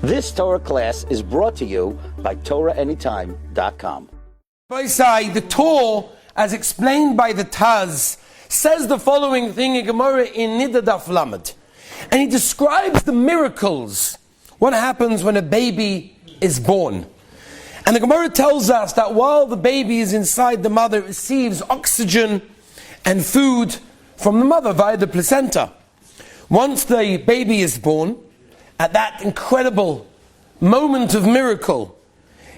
This Torah class is brought to you by TorahAnytime.com. The Torah, as explained by the Taz, says the following thing in Gemara in Nida Daf Lamed. And he describes the miracles, what happens when a baby is born. And the Gemara tells us that while the baby is inside the mother, it receives oxygen and food from the mother via the placenta. Once the baby is born, at that incredible moment of miracle,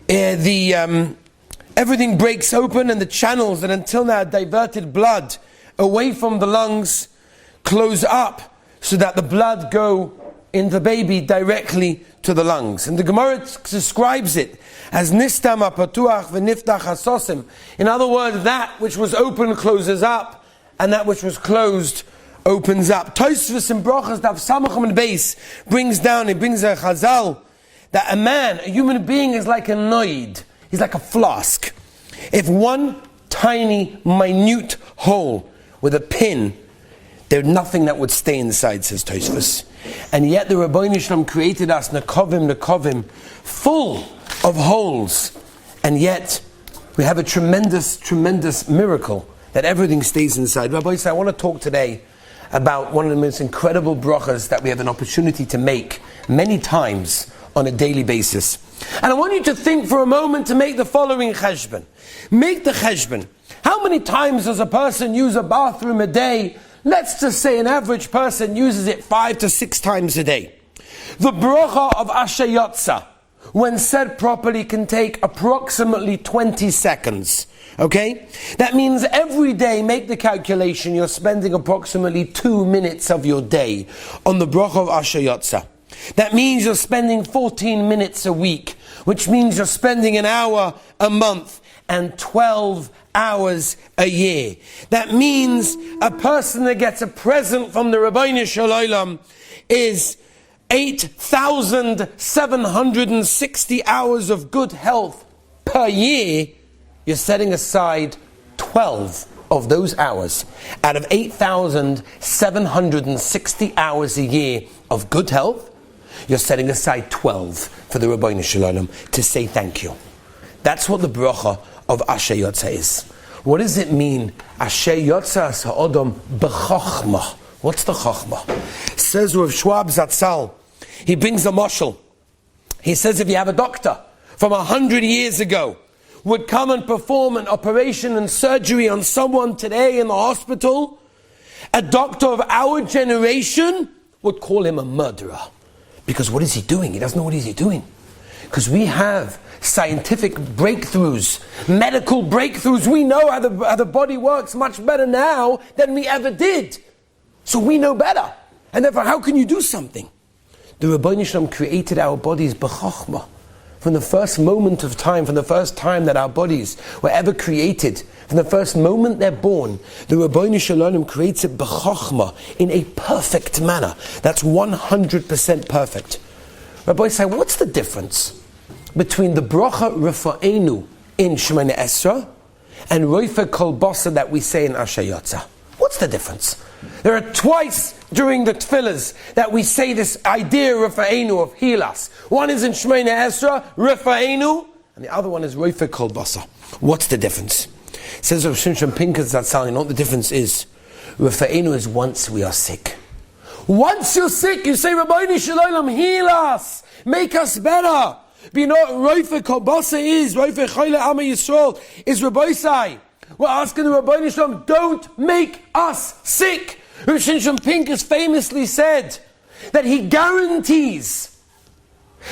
everything breaks open and the channels that until now diverted blood away from the lungs close up so that the blood go in the baby directly to the lungs. And the Gemara describes it as nistam apatuach v'niftach hasosim. In other words, that which was open closes up, and that which was closed opens up. Tosfos in Brachas Daf Samachim and Beis brings a chazal that a man, a human being, is like a noid. He's like a flask. If one tiny, minute hole with a pin, there's nothing that would stay inside, says Tosfos. And yet the Rabbeinu Shalom created us, nekovim, full of holes. And yet we have a tremendous miracle that everything stays inside. Rabbi, I want to talk today about one of the most incredible brachas that we have an opportunity to make many times on a daily basis. And I want you to think for a moment to make the following cheshbon. Make the cheshbon. How many times does a person use a bathroom a day? Let's just say an average person uses it 5 to 6 times a day. The bracha of Asher Yotza, when said properly, can take approximately 20 seconds. Okay? That means every day, make the calculation, you're spending approximately 2 minutes of your day on the bracha of Asher Yotza. That means you're spending 14 minutes a week, which means you're spending an hour a month and 12 hours a year. That means a person that gets a present from the Rabbeinu Shalom is 8,760 hours of good health per year. You're setting aside 12 of those hours out of 8,760 hours a year of good health. You're setting aside 12 for the Rabbeinu Shalom to say thank you. That's what the bracha of Asher Yotza is. What does it mean? Asher Yotza sa'odom b'chochma. What's the chochma? Says Rav Schwab Zatzal. He brings a mashal. He says if you have a doctor from 100 years ago would come and perform an operation and surgery on someone today in the hospital, a doctor of our generation would call him a murderer. Because what is he doing? He doesn't know what he's doing. Because we have scientific breakthroughs, medical breakthroughs. We know how the body works much better now than we ever did. So we know better. And therefore, how can you do something? The Rabbeinu Shalom created our bodies b'chochma. From the first moment of time, from the first time that our bodies were ever created, from the first moment they're born, the Rabbeinu Shalom creates it b'chochma, in a perfect manner. That's 100% perfect. Rabbi say, what's the difference between the bracha Rafa'enu in Shemoneh Esrei and Roife Kol Basa that we say in Asher Yotza? What's the difference? There are twice during the tefillahs that we say this idea Rafa'enu of Hilas. One is in Shemoneh Esrei, Rafa'enu, and the other one is Roife Kol Basa. What's the difference? Says Rav Shimshon Pinkus Zatzal, you know what the difference is? Rafa'enu is once we are sick. Once you're sick, you say, Rabbeinu Shalom, heal us, make us better. But you know what Roife Kol Basa is? Roife Choyle Ama Yisrael is Rabbi Sai. We're asking the Rabbeinu Shalom, don't make us sick. Rav Shimshon Pinkus famously said that he guarantees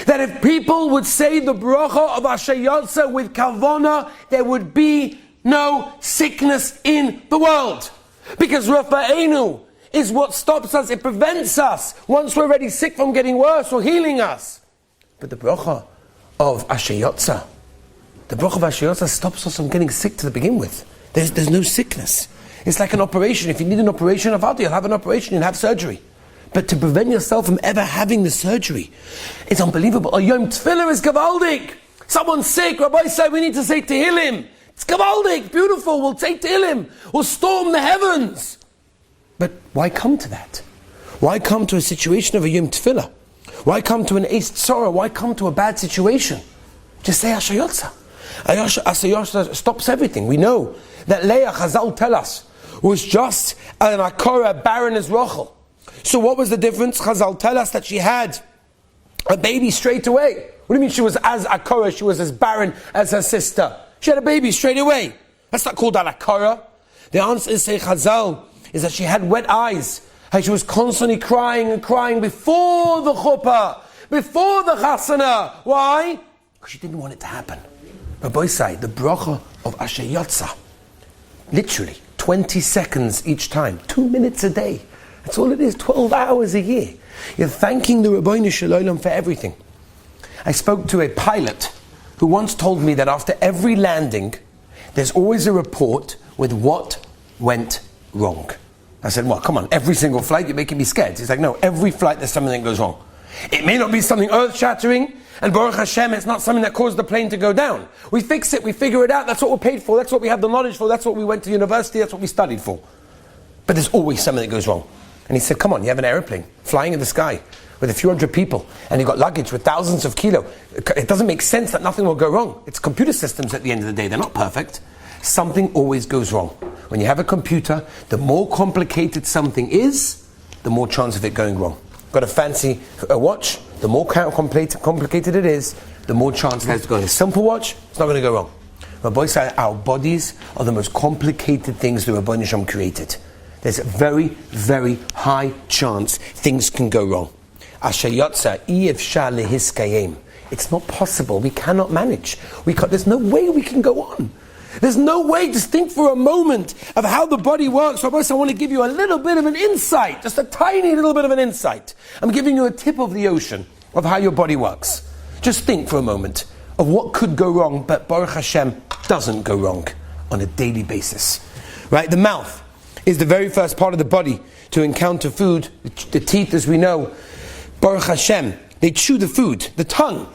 that if people would say the bracha of Asher Yotza with kavana, there would be no sickness in the world. Because Rafa'enu is what stops us, it prevents us, once we're already sick, from getting worse or healing us. But the bracha of Asher Yotza, stops us from getting sick to begin with. There's no sickness. It's like an operation. If you need an operation of you'll have an operation, you'll have surgery. But to prevent yourself from ever having the surgery, it's unbelievable. A Yom Tefillah is gavaldik. Someone's sick, Rabbi said we need to say Tehillim. It's gavaldik, beautiful, we'll say Tehillim. We'll storm the heavens. But why come to that? Why come to a situation of a Yom Tefillah? Why come to an Eis Tzora? Why come to a bad situation? Just say Asher Yotza. Asher Yotza stops everything. We know that Leah, Chazal tell us, was just an Akora, barren as Rachel. So what was the difference? Chazal tell us that she had a baby straight away. What do you mean she was as Akora, she was as barren as her sister? She had a baby straight away. That's not called an Akora. The answer is, say Chazal, is that she had wet eyes. She was constantly crying and crying before the chuppah, before the chasana. Why? Because she didn't want it to happen. Rabbi say the bracha of Asher Yotza, literally 20 seconds each time, 2 minutes a day. That's all it is, 12 hours a year. You're thanking the Rabbeinu Shalom for everything. I spoke to a pilot who once told me that after every landing, there's always a report with what went wrong. I said, well, come on, every single flight, you're making me scared. He's like, no, every flight there's something that goes wrong. It may not be something earth-shattering, and Baruch Hashem, it's not something that caused the plane to go down. We fix it, we figure it out, that's what we're paid for, that's what we have the knowledge for, that's what we went to university, that's what we studied for. But there's always something that goes wrong. And he said, come on, you have an airplane flying in the sky with a few hundred people, and you've got luggage with thousands of kilos. It doesn't make sense that nothing will go wrong. It's computer systems at the end of the day, they're not perfect. Something always goes wrong. When you have a computer, the more complicated something is, the more chance of it going wrong. Got a fancy watch, the more complicated it is, the more chance it has to go. A simple watch, it's not going to go wrong. Rabbi said our bodies are the most complicated things the Rabbi Nisham created. There's a very, very high chance things can go wrong. Asher Yotza, Efshar lehiskayim. It's not possible. We cannot manage. There's no way we can go on. There's no way to think for a moment of how the body works. So I want to give you a little bit of an insight, just a tiny little bit of an insight. I'm giving you a tip of the ocean of how your body works. Just think for a moment of what could go wrong, but Baruch Hashem doesn't go wrong on a daily basis. Right? The mouth is the very first part of the body to encounter food. The teeth, as we know, Baruch Hashem, they chew the food. The tongue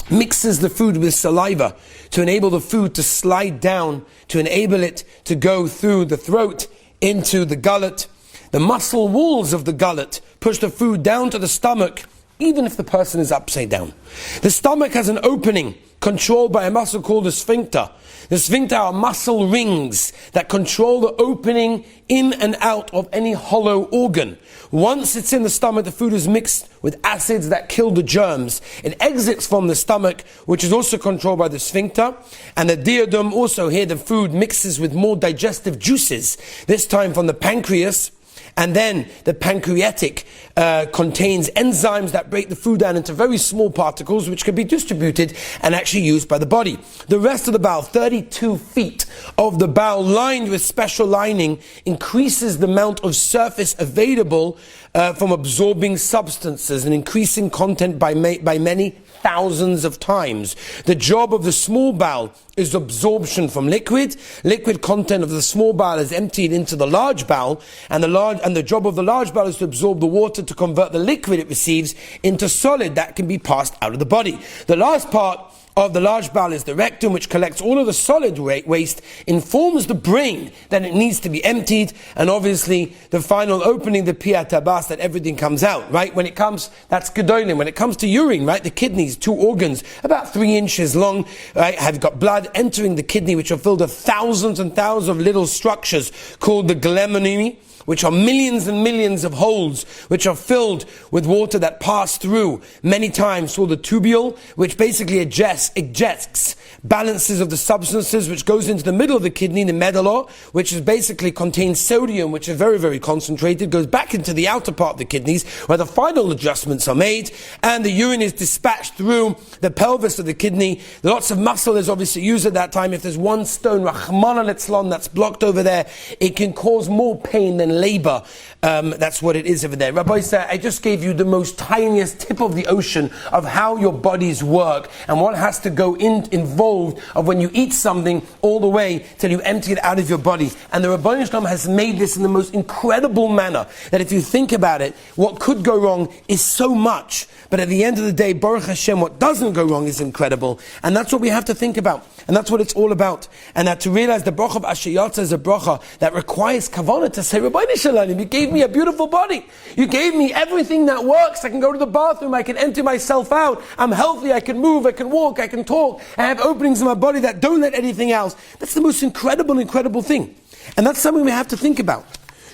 mixes the food with saliva to enable the food to slide down, to enable it to go through the throat into the gullet. The muscle walls of the gullet push the food down to the stomach, even if the person is upside down. The stomach has an opening controlled by a muscle called the sphincter. The sphincter are muscle rings that control the opening in and out of any hollow organ. Once it's in the stomach, the food is mixed with acids that kill the germs. It exits from the stomach, which is also controlled by the sphincter. And the duodenum, also here the food mixes with more digestive juices, this time from the pancreas. And then the pancreatic contains enzymes that break the food down into very small particles, which can be distributed and actually used by the body. The rest of the bowel, 32 feet of the bowel lined with special lining, increases the amount of surface available from absorbing substances and increasing content by many thousands of times. The job of the small bowel is absorption from liquid. Liquid content of the small bowel is emptied into the large bowel, and the job of the large bowel is to absorb the water to convert the liquid it receives into solid that can be passed out of the body. The last part of the large bowel is the rectum, which collects all of the solid waste, informs the brain that it needs to be emptied, and obviously the final opening, the piyat tabas, that everything comes out, right? When it comes, that's gedolim. When it comes to urine, right, the kidneys, 2 organs, about 3 inches long, right, have got blood entering the kidney, which are filled with thousands and thousands of little structures called the glomeruli, which are millions and millions of holes, which are filled with water that pass through many times through the tubule, which basically ejects balances of the substances, which goes into the middle of the kidney, the medulla, which is basically contains sodium, which is very, very concentrated, goes back into the outer part of the kidneys, where the final adjustments are made, and the urine is dispatched through the pelvis of the kidney. Lots of muscle is obviously used at that time. If there's one stone, Rahman al-Islam, that's blocked over there, it can cause more pain than labor. That's what it is over there. Rabbi said, I just gave you the most tiniest tip of the ocean of how your bodies work and what has to go involved of when you eat something all the way till you empty it out of your body. And the Rabbi Shalom has made this in the most incredible manner that if you think about it, what could go wrong is so much. But at the end of the day, Baruch Hashem, what doesn't go wrong is incredible. And that's what we have to think about. And that's what it's all about. And that to realize the bracha of Asher Yotza is a bracha that requires kavanah to say, Rabbi Rabbeinu Shalom, you gave me a beautiful body. You gave me everything that works. I can go to the bathroom, I can empty myself out. I'm healthy, I can move, I can walk, I can talk. I have openings in my body that don't let anything else. That's the most incredible thing. And that's something we have to think about.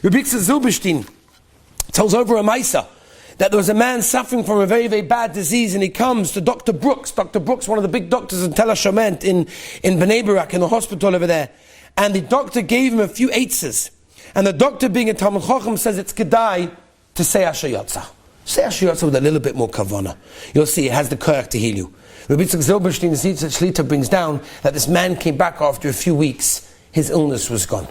Rabbi Zilberstein tells over a Maisa that there was a man suffering from a very, very bad disease, and he comes to Dr. Brooks. Dr. Brooks, one of the big doctors in Tel Hashoment in Bnei Brak, in the hospital over there. And the doctor gave him a few eitzes. And the doctor, being a Talmud Chacham, says it's kedai to say Asher Yatsa. Say Asher Yatsa with a little bit more kavana. You'll see it has the koyach to heal you. Rabbi Zilberstein, the Shlita, brings down that this man came back after a few weeks. His illness was gone.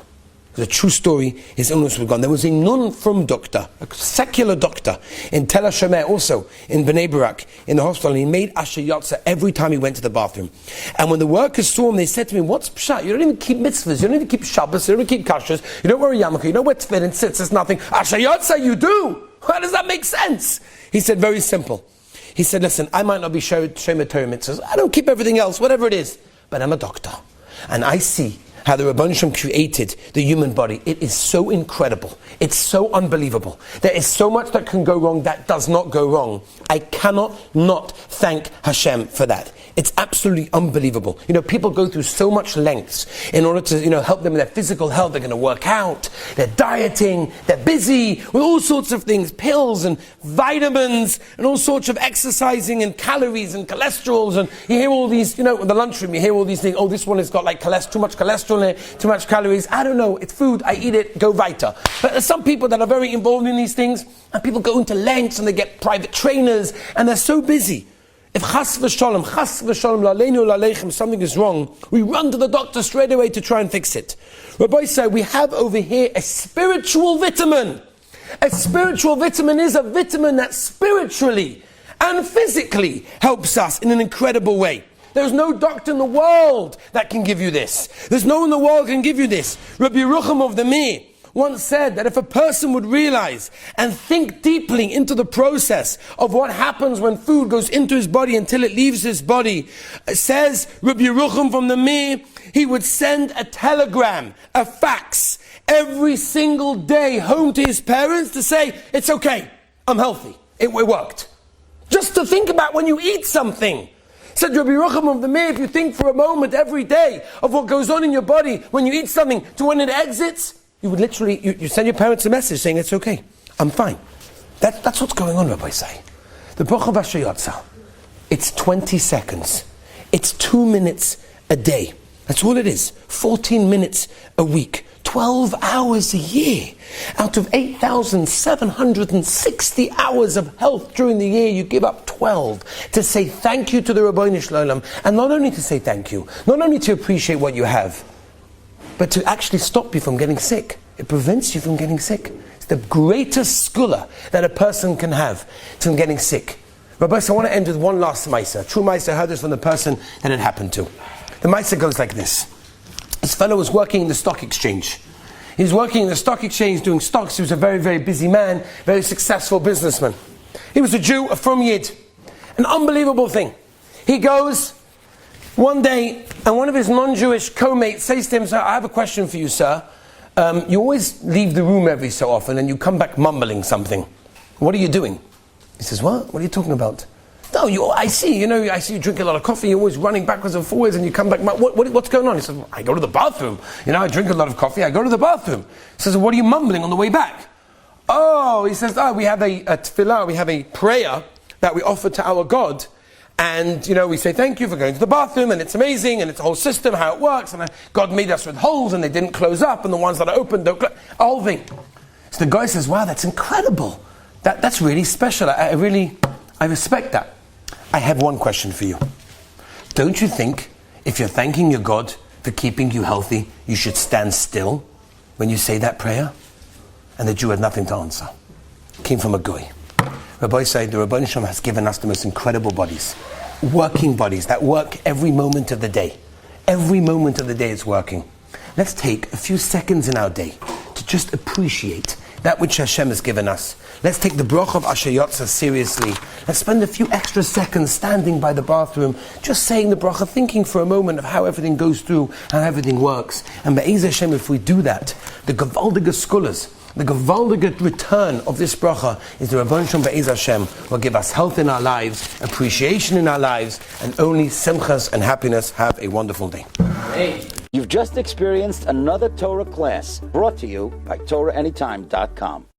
It was a true story. His illness was gone. There was a non-from doctor, a secular doctor in Tel Hashomer, also in Bnei Brak, in the hospital, and he made Asher Yatsa every time he went to the bathroom. And when the workers saw him, they said to him, "What's pshat? You don't even keep mitzvahs. You don't even keep Shabbos. You don't even keep Kashrus. You don't wear a yarmulke. You don't wear tefillin, sits. There's nothing. Asher Yatsa, you do. How does that make sense?" He said, very simple. He said, "Listen, I might not be shomer Torah mitzvahs. I don't keep everything else, whatever it is, but I'm a doctor, and I see how the Rabban Shem created the human body. It is so incredible. It's so unbelievable. There is so much that can go wrong that does not go wrong. I cannot not thank Hashem for that. It's absolutely unbelievable. People go through so much lengths in order to, help them in their physical health. They're going to work out, they're dieting, they're busy with all sorts of things, pills and vitamins and all sorts of exercising and calories and cholesterols. And you hear all these, in the lunchroom, you hear all these things. Oh, this one has got like too much cholesterol in it, too much calories. I don't know. It's food. I eat it. Go weiter. But there's some people that are very involved in these things, and people go into lengths and they get private trainers, and they're so busy. If chas v'sholom, laleinu laleichem, something is wrong, we run to the doctor straight away to try and fix it. Rabbi said, we have over here a spiritual vitamin. A spiritual vitamin is a vitamin that spiritually and physically helps us in an incredible way. There's no doctor in the world that can give you this. There's no one in the world can give you this. Rabbi Yerucham of the Mir once said that if a person would realize and think deeply into the process of what happens when food goes into his body until it leaves his body, says Rabbi Yerucham from the Mir, he would send a telegram, a fax, every single day home to his parents to say, it's okay, I'm healthy, it worked. Just to think about when you eat something. Said Rabbi Yerucham of the Mir, if you think for a moment every day of what goes on in your body when you eat something to when it exits, you would literally, you send your parents a message saying, it's okay, I'm fine. That's what's going on, Rabbi say. The bracha of Asher Yatsa, it's 20 seconds. It's 2 minutes a day. That's all it is. 14 minutes a week. 12 hours a year. Out of 8,760 hours of health during the year, you give up 12 to say thank you to the Rabbeinu Shalom. And not only to say thank you, not only to appreciate what you have, but to actually stop you from getting sick. It prevents you from getting sick. It's the greatest skula that a person can have from getting sick. Rabbi, I want to end with one last Maisa. True Maisa, I heard this from the person that it happened to. The Maisa goes like this. This fellow was working in the stock exchange. He was working in the stock exchange doing stocks. He was a very, very busy man, very successful businessman. He was a Jew, a from Yid. An unbelievable thing. He goes one day, and one of his non-Jewish co-mates says to him, "Sir, I have a question for you, sir. You always leave the room every so often and you come back mumbling something. What are you doing?" He says, "What? What are you talking about?" "No, I see you drink a lot of coffee, you're always running backwards and forwards and you come back, what's going on?" He says, "Well, I go to the bathroom. I drink a lot of coffee, I go to the bathroom." He says, "What are you mumbling on the way back?" "Oh," he says, "we have a tefillah, we have a prayer that we offer to our God. And, we say thank you for going to the bathroom, and it's amazing, and it's a whole system, how it works, and God made us with holes, and they didn't close up, and the ones that are open don't close, a whole thing." So the guy says, "Wow, that's incredible. That's really special. I respect that. I have one question for you. Don't you think, if you're thanking your God for keeping you healthy, you should stand still when you say that prayer?" And the Jew had nothing to answer. Came from a goy. Rabbi said, the Rabbi Shem has given us the most incredible bodies. Working bodies that work every moment of the day. Every moment of the day it's working. Let's take a few seconds in our day to just appreciate that which Hashem has given us. Let's take the bracha of Asher Yatsa seriously. Let's spend a few extra seconds standing by the bathroom, just saying the bracha, thinking for a moment of how everything goes through, how everything works. And Be'ez Hashem, if we do that, the Gavaldige Skulas The gewaldige return of this bracha is the Rabban Shem Be'ez Hashem will give us health in our lives, appreciation in our lives, and only simchas and happiness. Have a wonderful day. Hey. You've just experienced another Torah class brought to you by TorahAnytime.com.